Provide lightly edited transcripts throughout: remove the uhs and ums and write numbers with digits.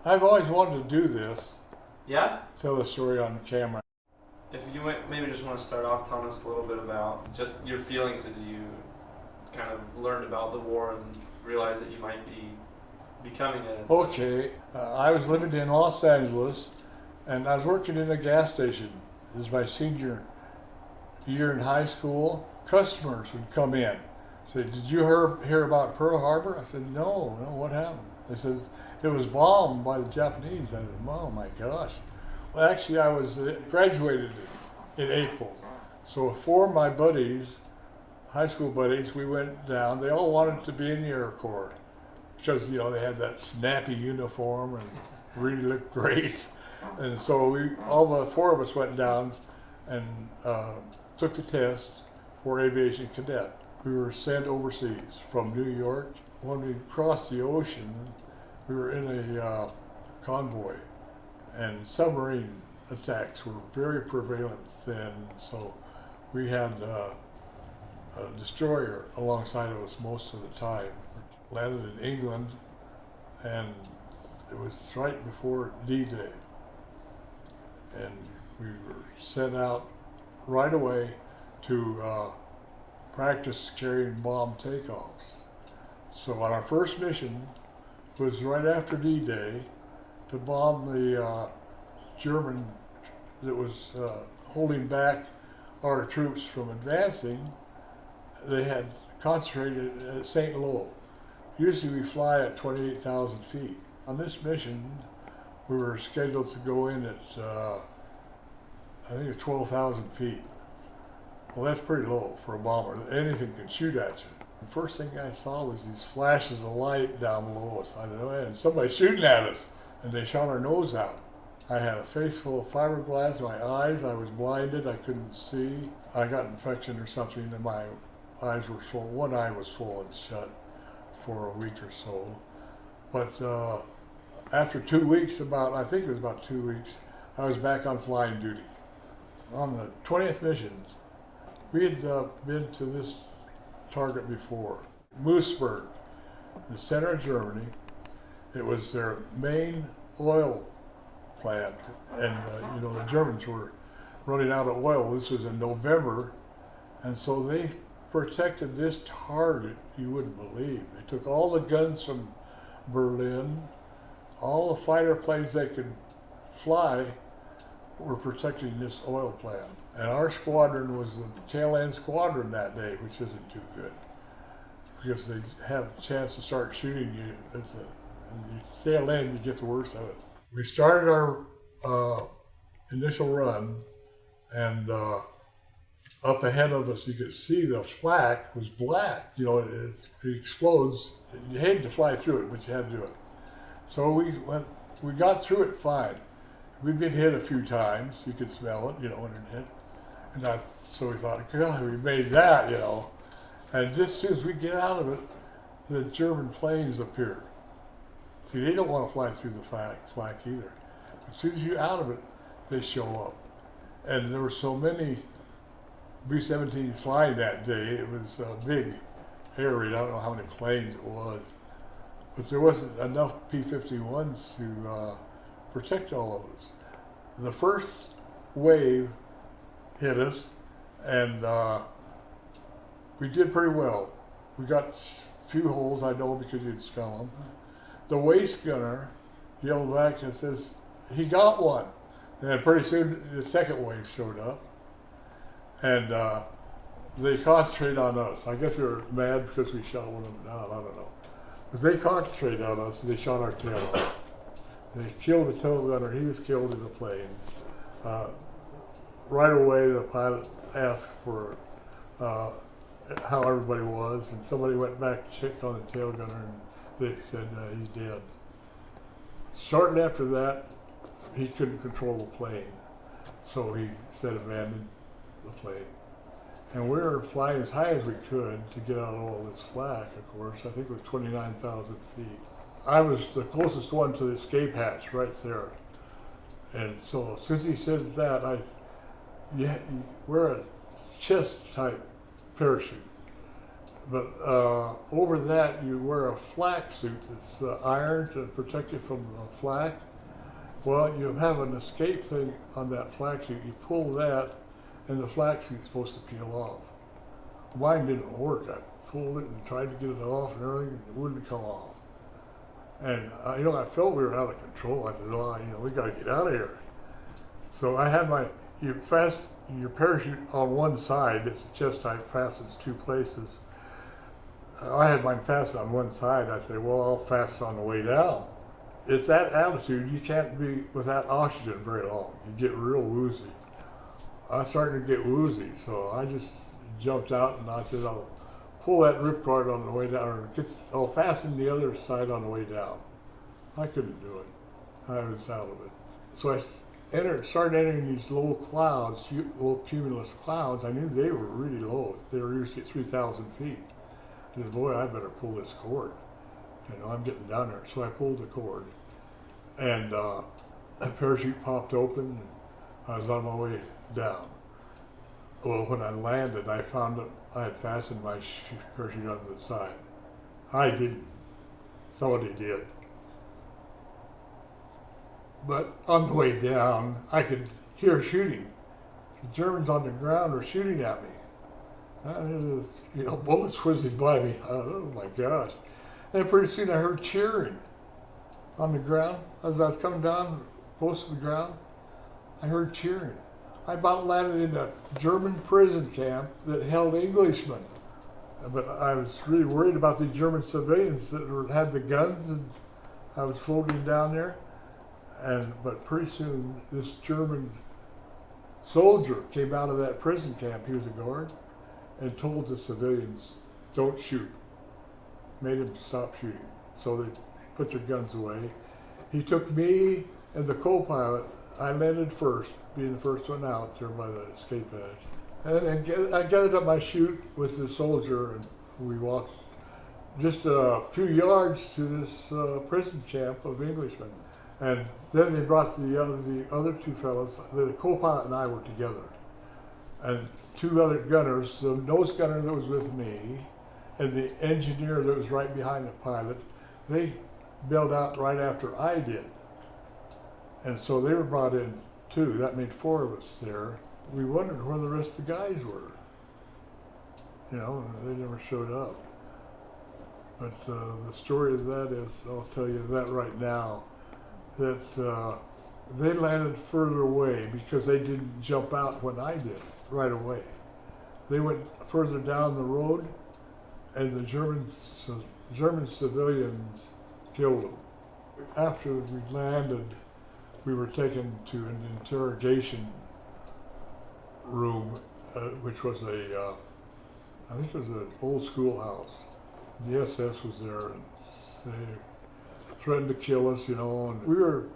I've always wanted to do this, Yeah? tell the story on camera. If you maybe just want to start off telling us a little bit about just your feelings as you kind of learned about the war and realized that you might be becoming a. Okay, I was living in Los Angeles, and I was working in a gas station. It was my senior year in high school. Customers would come in, say, "Did you hear about Pearl Harbor?" I said, "No, what happened?" They said, "It was bombed by the Japanese." I said, "Oh my gosh." Well, actually, I was graduated in April. So four of my buddies, high school buddies, we went down. They all wanted to be in the Air Corps because, they had that snappy uniform and really looked great. And so all the four of us went down and took the test for aviation cadet. We were sent overseas from New York. When we crossed the ocean, we were in a convoy, and submarine attacks were very prevalent then. So we had a destroyer alongside of us most of the time. Landed in England, and it was right before D-Day. And we were sent out right away to practice carrying bomb takeoffs. So on our first mission was right after D-Day to bomb the German that was holding back our troops from advancing. They had concentrated at St. Lo. Usually we fly at 28,000 feet. On this mission, we were scheduled to go in at, I think, 12,000 feet. Well, that's pretty low for a bomber. Anything can shoot at you. The first thing I saw was these flashes of light down below us. I thought, man, somebody's shooting at us. And they shot our nose out. I had a face full of fiberglass in my eyes. I was blinded. I couldn't see. I got infection or something, and my eyes were swollen. One eye was swollen shut for a week or so. But after 2 weeks, I think it was about 2 weeks, I was back on flying duty. On the 20th mission, we had been to this target before, Moosburg, the center of Germany. It was their main oil plant, and the Germans were running out of oil. This was in November, and so they protected this target, you wouldn't believe. They took all the guns from Berlin, all the fighter planes they could fly were protecting this oil plant. And our squadron was the tail end squadron that day, which isn't too good, because they have a chance to start shooting you. And the tail end, you get the worst of it. We started our initial run, and up ahead of us, you could see the flak was black. It explodes. You hated to fly through it, but you had to do it. So we got through it fine. We'd been hit a few times. You could smell it, when it hit. And so we thought, God, we made that, And just as soon as we get out of it, the German planes appear. See, they don't want to fly through the flak either. As soon as you're out of it, they show up. And there were so many B-17s flying that day. It was a big air raid. I don't know how many planes it was. But there wasn't enough P-51s to protect all of us. The first wave hit us, and we did pretty well. We got a few holes, I know, because you'd smell them. The waist gunner yelled back and says, he got one. And then pretty soon the second wave showed up, and they concentrated on us. I guess they were mad because we shot one of them down, I don't know. But they concentrated on us, and they shot our tail off. They killed the tail gunner. He was killed in the plane. Right away, the pilot asked for how everybody was, and somebody went back to check on the tail gunner, and they said he's dead. Shortly after that, he couldn't control the plane, so he said abandon the plane. And we were flying as high as we could to get out of all this flak, of course. I think it was 29,000 feet. I was the closest one to the escape hatch right there. And so since he said that, wear a chest type parachute. But over that, you wear a flak suit that's ironed to protect you from flak. Well, you have an escape thing on that flak suit. You pull that, and the flak suit's supposed to peel off. Mine didn't work. I pulled it and tried to get it off and everything, and it wouldn't come off. And I felt we were out of control. I said, "Oh, we got to get out of here." So I had you fasten your parachute on one side. It's a chest type, fastens two places. I had mine fastened on one side. I said, "Well, I'll fasten on the way down." At that altitude, you can't be without oxygen very long. You get real woozy. I was starting to get woozy, so I just jumped out and I said, "I'll pull that ripcord on the way down, or I'll fasten the other side on the way down." I couldn't do it. I was out of it. So I started entering these low clouds, low cumulus clouds. I knew they were really low. They were usually 3,000 feet. I said, "Boy, I better pull this cord. I'm getting down there." So I pulled the cord, and the parachute popped open, and I was on my way down. Well, when I landed, I found that I had fastened my parachute onto the side. I didn't. Somebody did. But on the way down, I could hear shooting. The Germans on the ground were shooting at me. Bullets whizzing by me. Oh my gosh. And pretty soon I heard cheering on the ground. As I was coming down close to the ground, I heard cheering. I about landed in a German prison camp that held Englishmen. But I was really worried about the German civilians that had the guns, and I was floating down there. But pretty soon, this German soldier came out of that prison camp. He was a guard, and told the civilians, "Don't shoot." Made him stop shooting. So they put their guns away. He took me and the co-pilot. I landed first, being the first one out there by the escape hatch. And I gathered up my chute with the soldier, and we walked just a few yards to this prison camp of Englishmen. And then they brought the other two fellows. The co-pilot and I were together, and two other gunners. The nose gunner that was with me, and the engineer that was right behind the pilot. They bailed out right after I did, and so they were brought in too. That made four of us there. We wondered where the rest of the guys were. They never showed up. But the story of that is, I'll tell you that right now, that they landed further away because they didn't jump out when I did right away. They went further down the road, and the German civilians killed them. After we landed, we were taken to an interrogation room, which was I think it was an old schoolhouse. The SS was there, and they threatened to kill us, and we were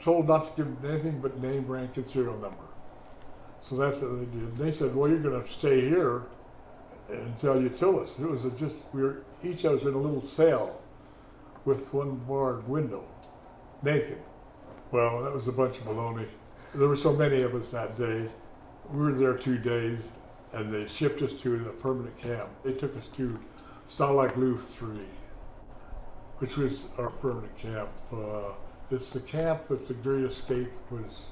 told not to give anything but name, rank, and serial number. So that's what they did. They said, "Well, you're going to stay here until you kill us." It was we were each of us in a little cell with one barred window, naked. Well, that was a bunch of baloney. There were so many of us that day. We were there 2 days, and they shipped us to a permanent camp. They took us to Stalag Luft 3, which was our permanent camp. It's the camp that the Great Escape was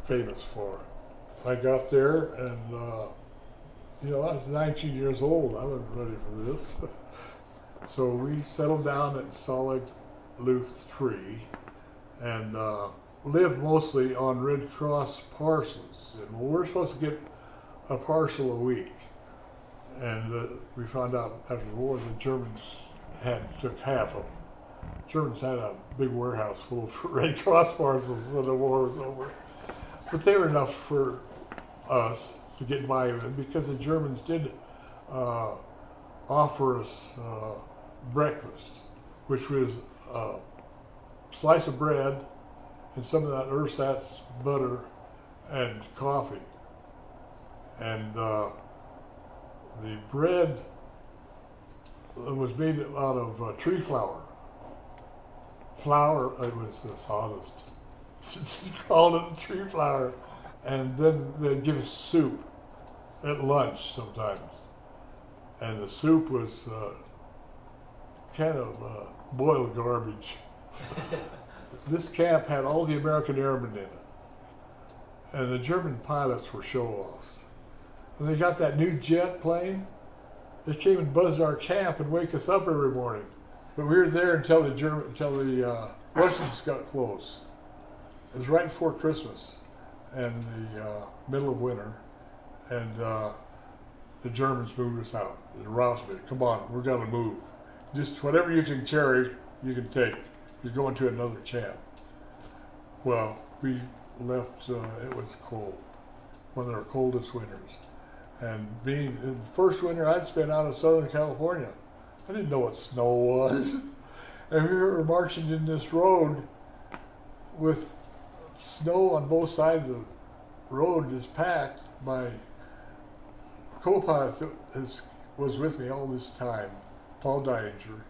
famous for. I got there, and I was 19 years old. I wasn't ready for this. So we settled down at Stalag Luft 3 and lived mostly on Red Cross parcels. And we're supposed to get a parcel a week. And we found out after the war the Germans took half of them. Germans had a big warehouse full of Red Cross parcels when the war was over. But they were enough for us to get by with, because the Germans did offer us breakfast, which was a slice of bread and some of that ersatz butter and coffee. And the bread was made out of tree flour. It was the sawdust. It's called it tree flour. And then they'd give us soup at lunch sometimes. and the soup was kind of boiled garbage. This camp had all the American airmen in it, and the German pilots were show-offs. When they got that new jet plane, they came and buzzed our camp and wake us up every morning. But we were there until the Russians got close. It was right before Christmas and the middle of winter, and the Germans moved us out. They roused me. Come on, we're gonna move. Just whatever you can carry, you can take. You're going to another camp. Well, we left. It was cold, one of our coldest winters. And being in the first winter I'd spent out of Southern California, I didn't know what snow was. And we were marching in this road with snow on both sides of the road, just packed. My co-pilot was with me all this time, Paul Deinger.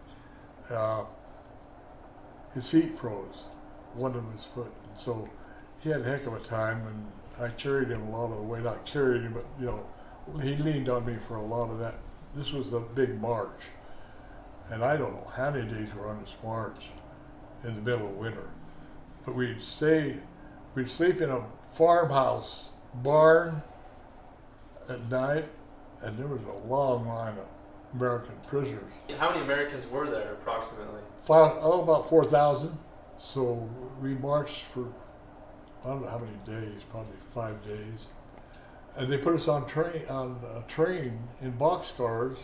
His feet froze, one of his foot, and so he had a heck of a time, and I carried him a lot of the way. Not carried him, but he leaned on me for a lot of that. This was a big march, and I don't know how many days we're on this march in the middle of winter. But we'd sleep in a farmhouse barn at night, and there was a long line of American prisoners. How many Americans were there approximately? About 4,000. So we marched for, I don't know how many days, probably 5 days. And they put us on a train in boxcars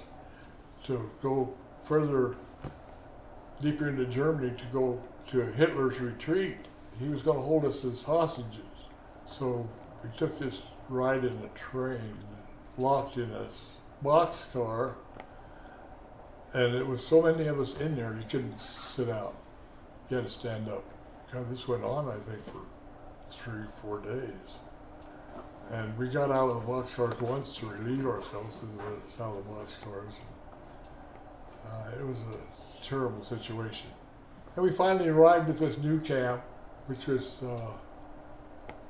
to go further, deeper into Germany, to go to Hitler's retreat. He was going to hold us as hostages. So we took this ride in a train, locked in a boxcar, and it was so many of us in there, you couldn't sit out. You had to stand up. This went on, I think, for 3 or 4 days. And we got out of the boxcars once to relieve ourselves as we was out of the boxcars. It was a terrible situation. And we finally arrived at this new camp, which was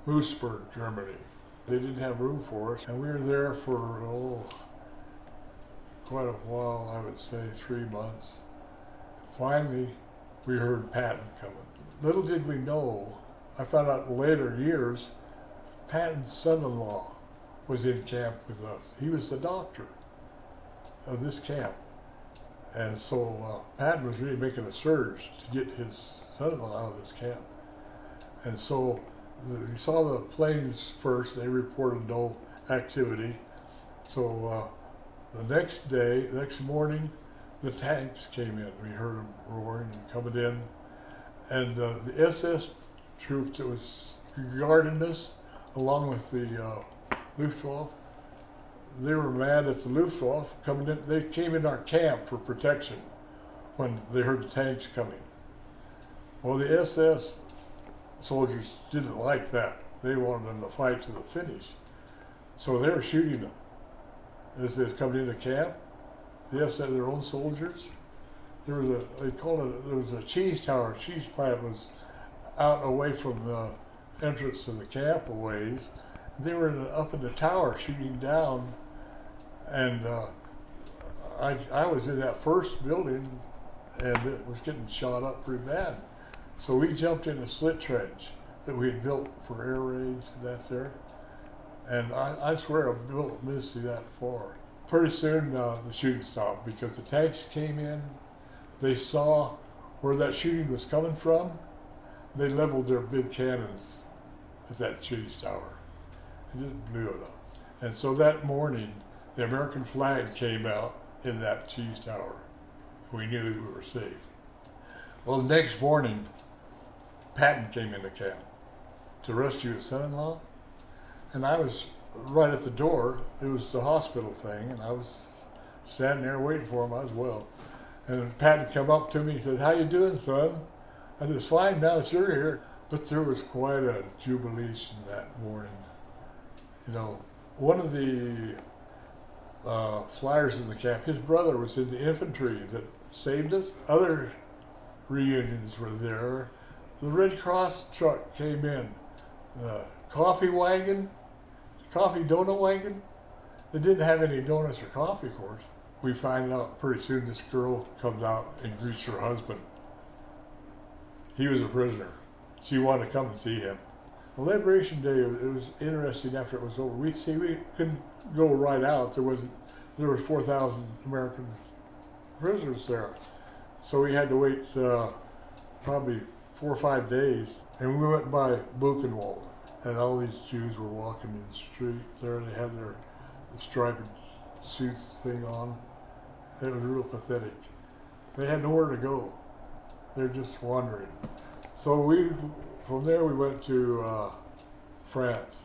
Moosburg, Germany. They didn't have room for us, and we were there for, quite a while, I would say 3 months. Finally, we heard Patton coming. Little did we know, I found out in later years, Patton's son-in-law was in camp with us. He was the doctor of this camp. And so Patton was really making a surge to get his son-in-law out of this camp. And so we saw the planes first. They reported no activity. So the next morning, the tanks came in. We heard them roaring and coming in. And the SS troops that was guarding us, along with the Luftwaffe, they were mad at the Luftwaffe coming in. They came in our camp for protection when they heard the tanks coming. Well, the SS soldiers didn't like that. They wanted them to fight to the finish. So they were shooting them as they was coming into camp. The SS, their own soldiers. There was there was a cheese tower. Cheese plant was out away from the entrance to the camp a ways. They were up in the tower shooting down, and I was in that first building, and it was getting shot up pretty bad. So we jumped in a slit trench that we had built for air raids and that there, and I swear I built Missy that far. Pretty soon the shooting stopped because the tanks came in. They saw where that shooting was coming from. They leveled their big cannons at that cheese tower and just blew it up. And so that morning, the American flag came out in that cheese tower. We knew we were safe. Well, the next morning, Patton came into camp to rescue his son-in-law, and I was right at the door. It was the hospital thing, and I was standing there waiting for him. I was well. And Patton come up to me and said, "How you doing, son?" I said, "It's fine now that you're here." But there was quite a jubilation that morning. One of the flyers in the camp, his brother was in the infantry that saved us. Other reunions were there. The Red Cross truck came in. The coffee wagon, coffee donut wagon. They didn't have any donuts or coffee, of course. we find out pretty soon this girl comes out and greets her husband. He was a prisoner. She wanted to come and see him. On Liberation Day, it was interesting after it was over. We couldn't go right out. There were 4,000 American prisoners there. So we had to wait probably 4 or 5 days. And we went by Buchenwald. And all these Jews were walking in the street there. They had their striped suits thing on. It was real pathetic. They had nowhere to go. They're just wandering. So from there we went to France,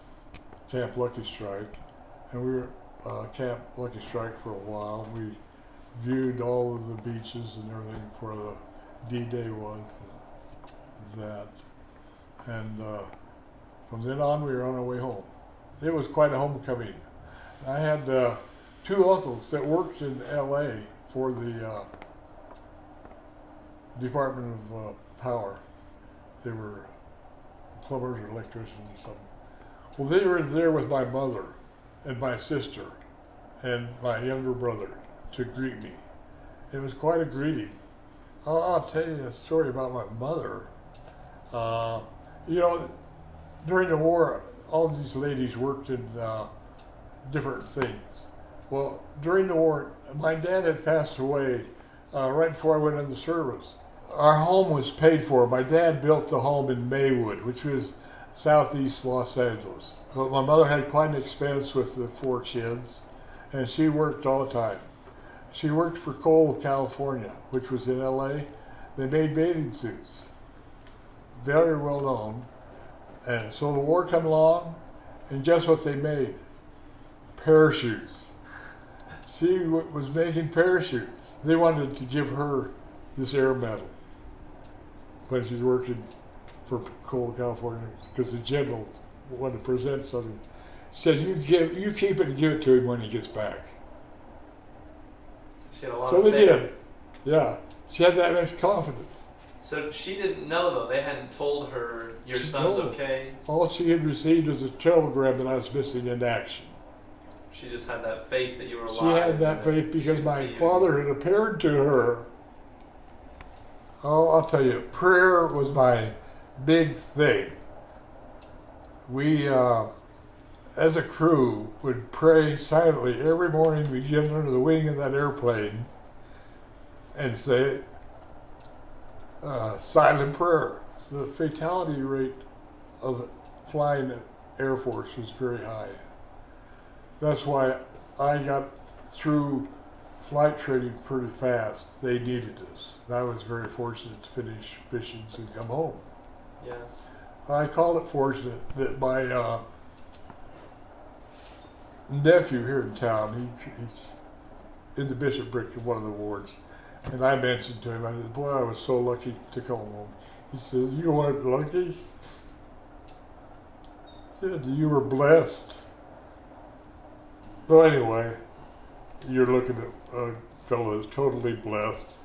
Camp Lucky Strike, and we were Camp Lucky Strike for a while. We viewed all of the beaches and everything where the D-Day was, that, and from then on we were on our way home. It was quite a homecoming. I had 2 uncles that worked in L.A. for the Department of Power. They were plumbers or electricians or something. Well, they were there with my mother and my sister and my younger brother to greet me. It was quite a greeting. I'll tell you a story about my mother. During the war, all these ladies worked in different things. Well, during the war, my dad had passed away right before I went in the service. Our home was paid for. My dad built the home in Maywood, which was southeast Los Angeles. But my mother had quite an expense with the 4 kids, and she worked all the time. She worked for Cole, California, which was in LA. They made bathing suits, very well known. And so the war came along, and guess what they made? Parachutes. She was making parachutes. They wanted to give her this air medal when she's working for Cole, California, because the general wanted to present something. He said, you keep it and give it to him when he gets back. She had a lot So of they faith. did. Yeah. She had that much confidence. So she didn't know, though. They hadn't told her your son's okay. All she had received was a telegram that I was missing in action. She just had that faith that you were alive. She had that faith because she'd my see you. father had appeared to her. Oh, I'll tell you, prayer was my big thing. We, as a crew, would pray silently. Every morning we'd get under the wing of that airplane and say silent prayer. The fatality rate of flying Air Force was very high. That's why I got through flight training pretty fast. They needed us. And I was very fortunate to finish missions and come home. Yeah. I call it fortunate that my nephew here in town, he's in the bishopric in one of the wards, and I mentioned to him, I said, boy, I was so lucky to come home. He says, you weren't lucky? He said, you were blessed. Well, anyway, you're looking at a fellow that's totally blessed.